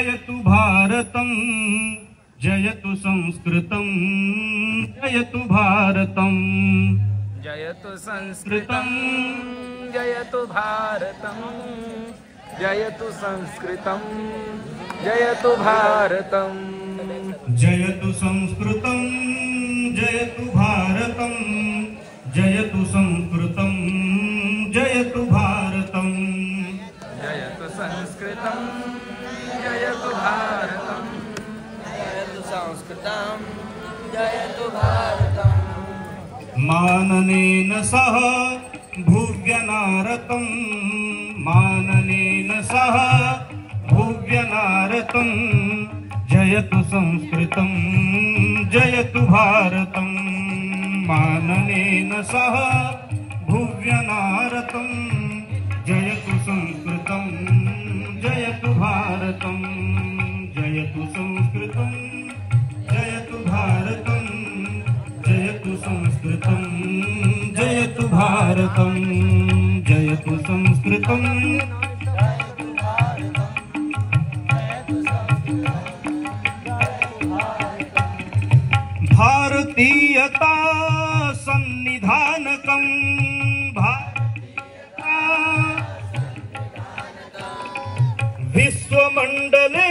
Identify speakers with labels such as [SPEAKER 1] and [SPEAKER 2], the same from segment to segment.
[SPEAKER 1] जयतु भारतं जयतु संस्कृतं जयतु भारतं
[SPEAKER 2] जयतु संस्कृतं जयतु भारतं जयतु संस्कृतं जयतु भारतं
[SPEAKER 1] जयतु संस्कृतं जयतु भारतं जयतु संस्कृतं जयतु भारतं
[SPEAKER 2] जयतु संस्कृतं जयतु भारतं जयतु संस्कृतं जयतु भारतं
[SPEAKER 1] माननेन सह भुव्यनारतं माननेन सह भुव्यनारतं जयतु संस्कृतं जयतु भारतं माननेन सह भुव्यनारतं जयतु संस्कृतं जयतु भारतं जयतु संस्कृतं जयतु भारतं जयतु संस्कृतं जयतु भारतं जयतु संस्कृतं भारतीयता सन्निधानकं विश्वमण्डले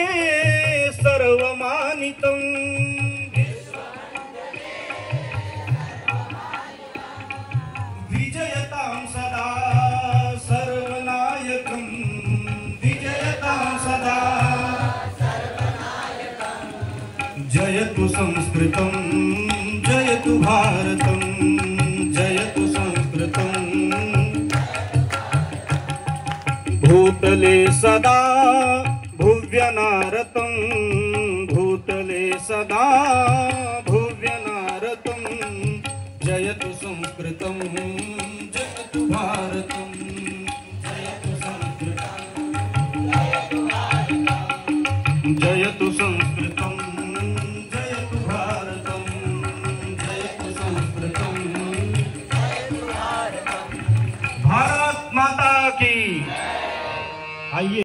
[SPEAKER 1] सर्वमानितं विजयतां सदा सर्वनायकं विजयतां सदा जयतु संस्कृतं जयतु भारतं जयतु संस्कृतं भूतले सदा भुव्यनारतं भूतले सदा भुव्यनारतं जयतु संस्कृतं जयतु भारतं जयतु संस्कृतं जयतु संस्कृतं जयतु भारतं जयतु संस्कृतं भारत माता की। आइए।